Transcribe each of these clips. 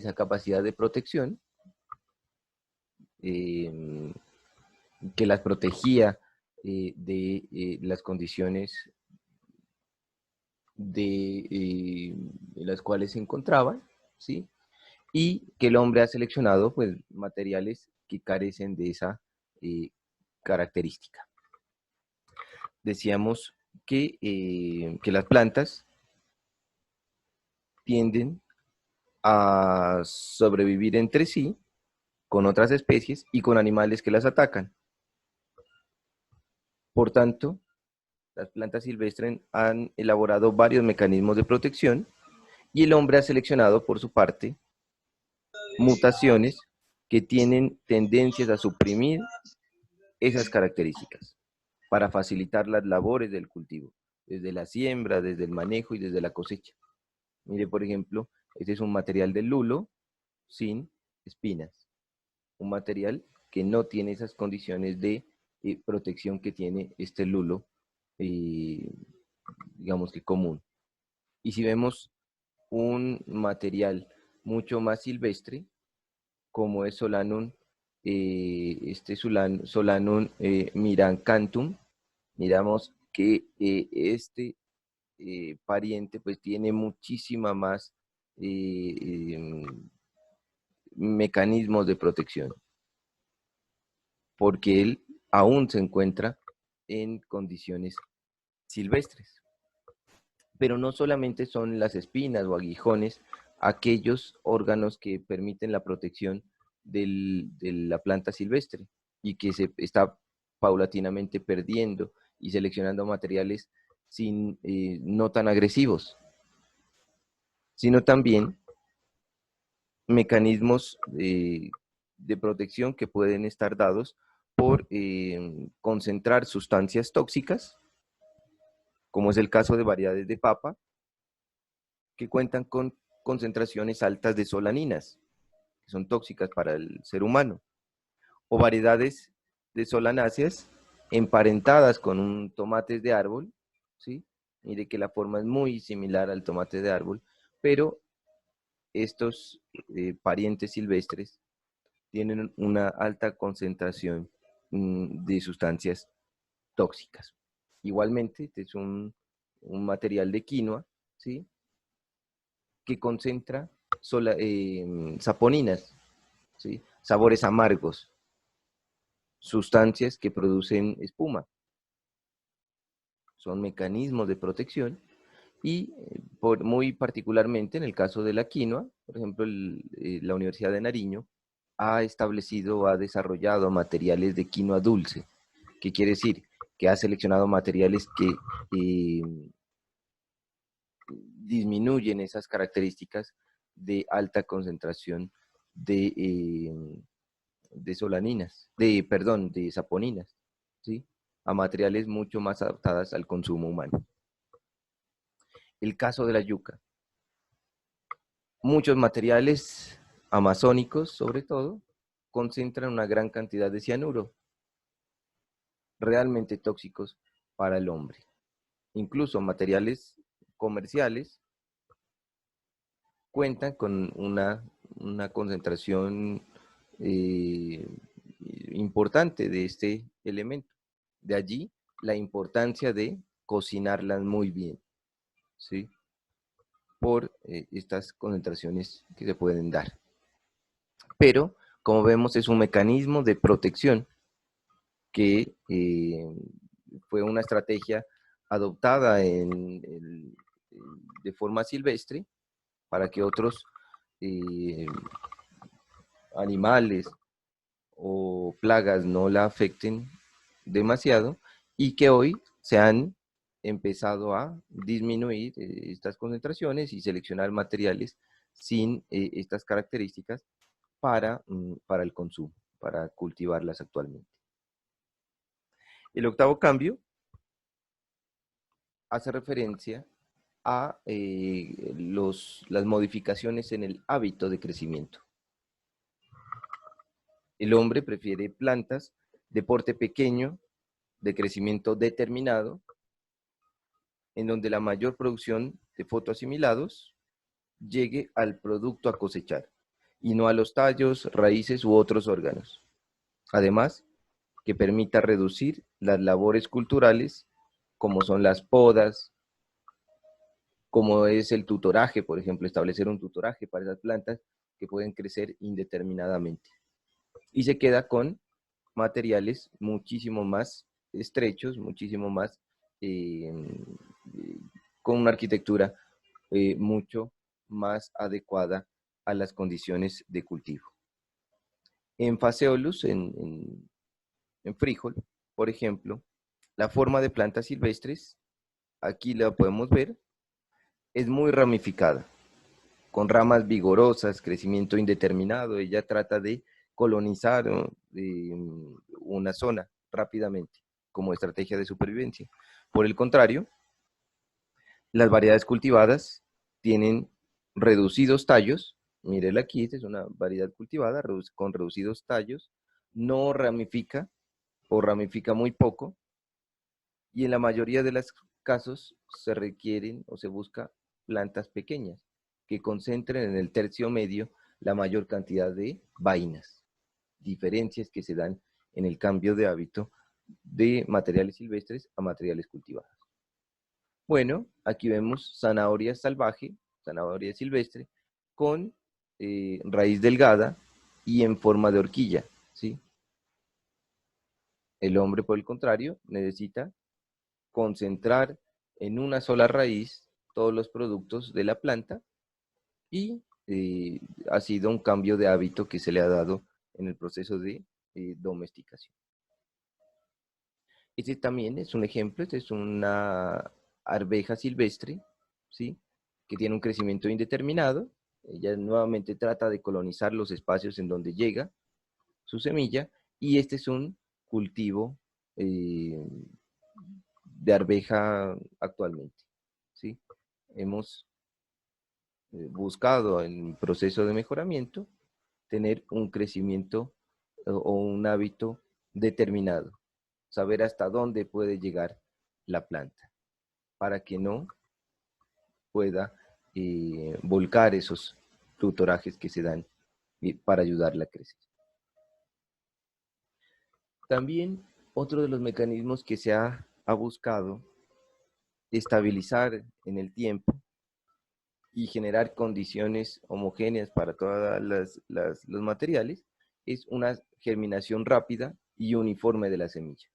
esa capacidad de protección, que las protegía de las condiciones en las cuales se encontraban, ¿sí? Y que el hombre ha seleccionado pues, materiales que carecen de esa característica. Decíamos que las plantas tienden a sobrevivir entre sí con otras especies y con animales que las atacan. Por tanto, las plantas silvestres han elaborado varios mecanismos de protección y el hombre ha seleccionado, por su parte, mutaciones que tienen tendencias a suprimir esas características para facilitar las labores del cultivo, desde la siembra, desde el manejo y desde la cosecha. Mire, por ejemplo, este es un material del lulo sin espinas, un material que no tiene esas condiciones de protección que tiene este lulo, digamos que común. Y si vemos un material mucho más silvestre, como es Solanum, Solanum mirancanthum, miramos que este pariente pues tiene muchísima más mecanismos de protección, porque él aún se encuentra en condiciones silvestres. Pero no solamente son las espinas o aguijones aquellos órganos que permiten la protección de la planta silvestre y que se está paulatinamente perdiendo y seleccionando materiales no tan agresivos, sino también mecanismos de protección que pueden estar dados por concentrar sustancias tóxicas, como es el caso de variedades de papa, que cuentan con concentraciones altas de solaninas, que son tóxicas para el ser humano, o variedades de solanáceas emparentadas con un tomate de árbol, ¿sí? Mire que la forma es muy similar al tomate de árbol, pero estos parientes silvestres tienen una alta concentración de sustancias tóxicas. Igualmente, este es un material de quinoa, ¿sí? Que concentra saponinas, ¿sí? Sabores amargos, sustancias que producen espuma. Son mecanismos de protección y muy particularmente en el caso de la quinoa, por ejemplo, la Universidad de Nariño ha establecido, ha desarrollado materiales de quinoa dulce, que quiere decir que ha seleccionado materiales que disminuyen esas características de alta concentración de solaninas, de saponinas, ¿sí? A materiales mucho más adaptadas al consumo humano. El caso de la yuca. Muchos materiales amazónicos, sobre todo, concentran una gran cantidad de cianuro, realmente tóxicos para el hombre. Incluso materiales comerciales cuentan con una concentración importante de este elemento. De allí la importancia de cocinarlas muy bien, ¿sí? Por estas concentraciones que se pueden dar. Pero, como vemos, es un mecanismo de protección que fue una estrategia adoptada de forma silvestre para que otros animales o plagas no la afecten demasiado y que hoy se han empezado a disminuir estas concentraciones y seleccionar materiales sin estas características para el consumo, para cultivarlas actualmente. El octavo cambio hace referencia a las modificaciones en el hábito de crecimiento. El hombre prefiere plantas de porte pequeño, de crecimiento determinado, en donde la mayor producción de fotoasimilados llegue al producto a cosechar. y no a los tallos, raíces u otros órganos. Además, que permita reducir las labores culturales, como son las podas, como es el tutoraje, por ejemplo, establecer un tutoraje para esas plantas que pueden crecer indeterminadamente. Y se queda con materiales muchísimo más estrechos, muchísimo más eh, con una arquitectura mucho más adecuada a las condiciones de cultivo. En Phaseolus, en frijol, por ejemplo, la forma de plantas silvestres, aquí la podemos ver, es muy ramificada, con ramas vigorosas, crecimiento indeterminado. Ella trata de colonizar una zona rápidamente como estrategia de supervivencia. Por el contrario, las variedades cultivadas tienen reducidos tallos. Mírela aquí, esta es una variedad cultivada con reducidos tallos. No ramifica o ramifica muy poco. Y en la mayoría de los casos se requieren o se busca plantas pequeñas que concentren en el tercio medio la mayor cantidad de vainas. Diferencias que se dan en el cambio de hábito de materiales silvestres a materiales cultivados. Bueno, aquí vemos zanahoria salvaje, zanahoria silvestre, con raíz delgada y en forma de horquilla, ¿sí? El hombre, por el contrario, necesita concentrar en una sola raíz todos los productos de la planta y ha sido un cambio de hábito que se le ha dado en el proceso de domesticación. Este también es un ejemplo, este es una arveja silvestre, ¿sí? Que tiene un crecimiento indeterminado. Ella nuevamente trata de colonizar los espacios en donde llega su semilla, y este es un cultivo de arveja actualmente, ¿sí? Hemos buscado en proceso de mejoramiento tener un crecimiento o un hábito determinado, saber hasta dónde puede llegar la planta, para que no pueda volcar esos tutorajes que se dan para ayudarla a crecer. También otro de los mecanismos que se ha buscado estabilizar en el tiempo y generar condiciones homogéneas para todos los materiales es una germinación rápida y uniforme de la semilla.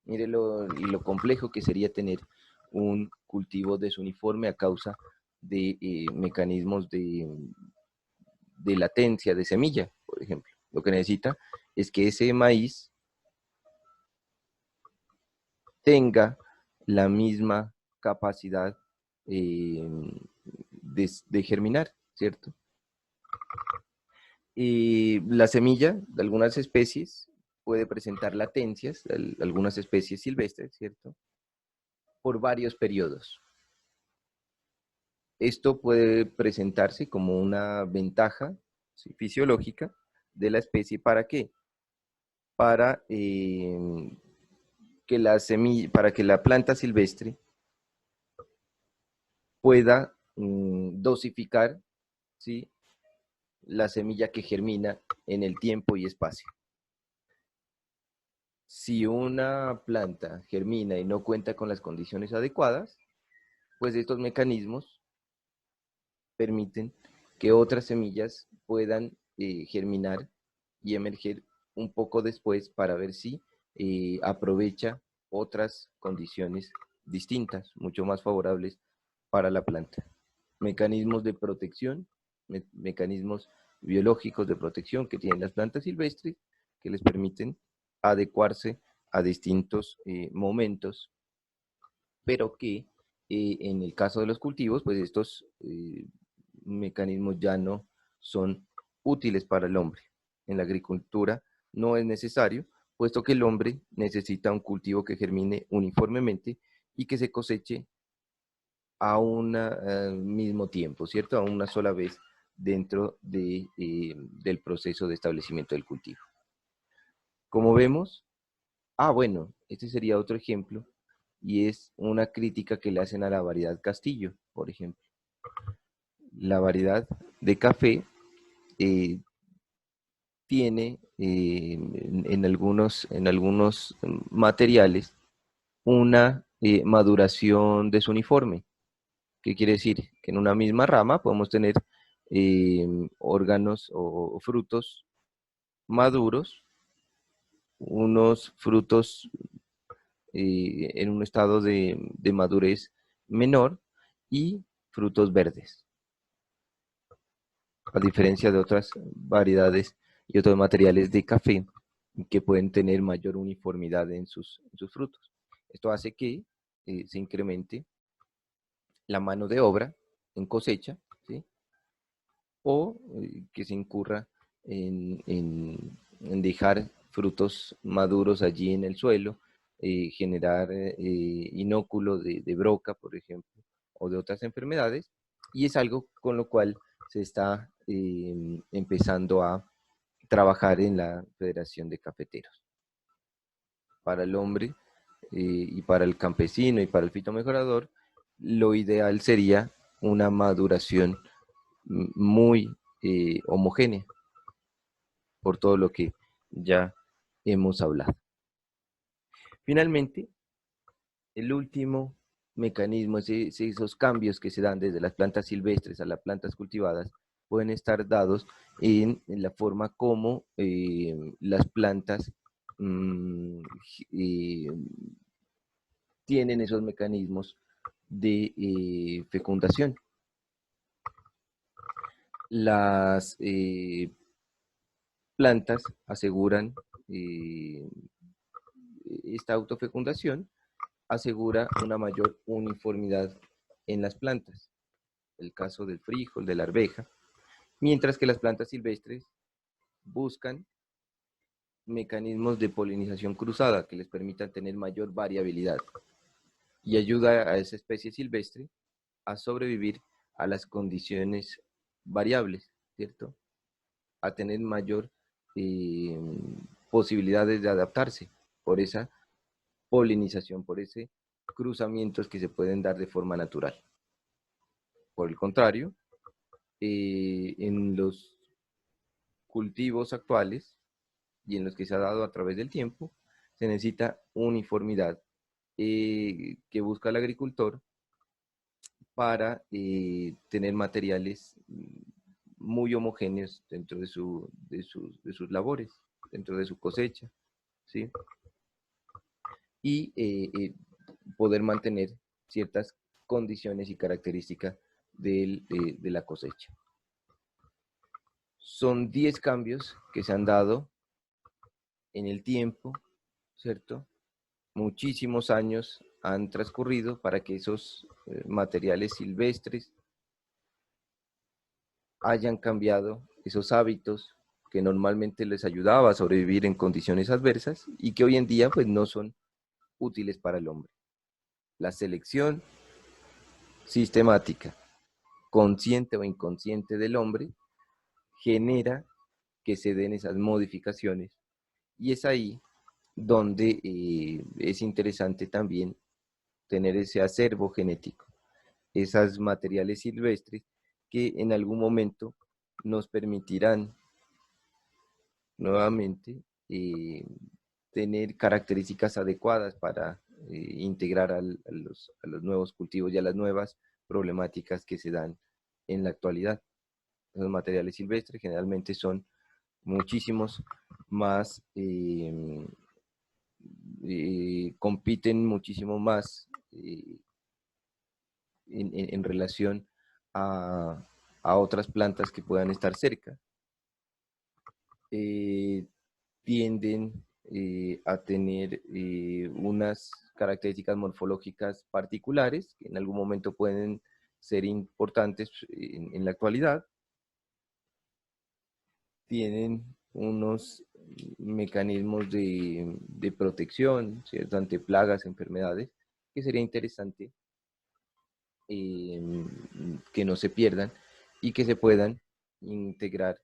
Mire lo complejo que sería tener un cultivo desuniforme a causa de mecanismos de latencia de semilla, por ejemplo. Lo que necesita es que ese maíz tenga la misma capacidad de germinar, ¿cierto? Y la semilla de algunas especies puede presentar latencias, algunas especies silvestres, ¿cierto? Por varios periodos. Esto puede presentarse como una ventaja, ¿sí?, fisiológica de la especie. ¿Para qué? Para para que la planta silvestre pueda dosificar, ¿sí?, la semilla que germina en el tiempo y espacio. Si una planta germina y no cuenta con las condiciones adecuadas, pues estos mecanismos permiten que otras semillas puedan germinar y emerger un poco después para ver si aprovecha otras condiciones distintas, mucho más favorables para la planta. Mecanismos de protección, mecanismos biológicos de protección que tienen las plantas silvestres que les permiten adecuarse a distintos momentos, pero que en el caso de los cultivos, pues estos mecanismos ya no son útiles para el hombre. En la agricultura no es necesario, puesto que el hombre necesita un cultivo que germine uniformemente y que se coseche a un mismo tiempo, ¿cierto? A una sola vez dentro del proceso de establecimiento del cultivo. Como vemos, bueno, este sería otro ejemplo, y es una crítica que le hacen a la variedad Castillo, por ejemplo. La variedad de café tiene en algunos materiales una maduración desuniforme. ¿Qué quiere decir? Que en una misma rama podemos tener órganos o frutos maduros, unos frutos en un estado de madurez menor y frutos verdes, a diferencia de otras variedades y otros materiales de café que pueden tener mayor uniformidad en sus frutos. Esto hace que se incremente la mano de obra en cosecha, ¿sí? O que se incurra en dejar frutos maduros allí en el suelo, generar inóculo de broca, por ejemplo, o de otras enfermedades, y es algo con lo cual se está empezando a trabajar en la Federación de Cafeteros. Para el hombre y para el campesino y para el fitomejorador, lo ideal sería una maduración muy homogénea, por todo lo que ya hemos hablado. Finalmente, el último mecanismo, esos cambios que se dan desde las plantas silvestres a las plantas cultivadas, pueden estar dados en la forma como las plantas tienen esos mecanismos de fecundación. Las plantas aseguran esta autofecundación, asegura una mayor uniformidad en las plantas, el caso del frijol, de la arveja, mientras que las plantas silvestres buscan mecanismos de polinización cruzada que les permitan tener mayor variabilidad y ayuda a esa especie silvestre a sobrevivir a las condiciones variables, ¿cierto? A tener mayor posibilidades de adaptarse por esa polinización, por ese cruzamientos que se pueden dar de forma natural. Por el contrario, en los cultivos actuales y en los que se ha dado a través del tiempo, se necesita uniformidad que busca el agricultor para tener materiales muy homogéneos dentro de sus labores, dentro de su cosecha, ¿sí? Y poder mantener ciertas condiciones y características de la cosecha. Son 10 cambios que se han dado en el tiempo, ¿cierto? Muchísimos años han transcurrido para que esos materiales silvestres hayan cambiado esos hábitos que normalmente les ayudaba a sobrevivir en condiciones adversas y que hoy en día pues no son útiles para el hombre. La selección sistemática, consciente o inconsciente del hombre, genera que se den esas modificaciones y es ahí donde es interesante también tener ese acervo genético, esos materiales silvestres que en algún momento nos permitirán nuevamente tener características adecuadas para integrar a los nuevos cultivos y a las nuevas problemáticas que se dan en la actualidad. Los materiales silvestres generalmente son muchísimos más, compiten muchísimo más en relación a otras plantas que puedan estar cerca. Tienden a tener unas características morfológicas particulares que en algún momento pueden ser importantes en la actualidad. Tienen unos mecanismos de protección, ¿cierto?, ante plagas, enfermedades, que sería interesante que no se pierdan y que se puedan integrar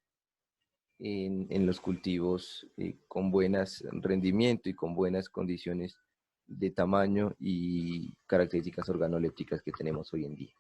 en los cultivos con buenos rendimiento y con buenas condiciones de tamaño y características organolépticas que tenemos hoy en día.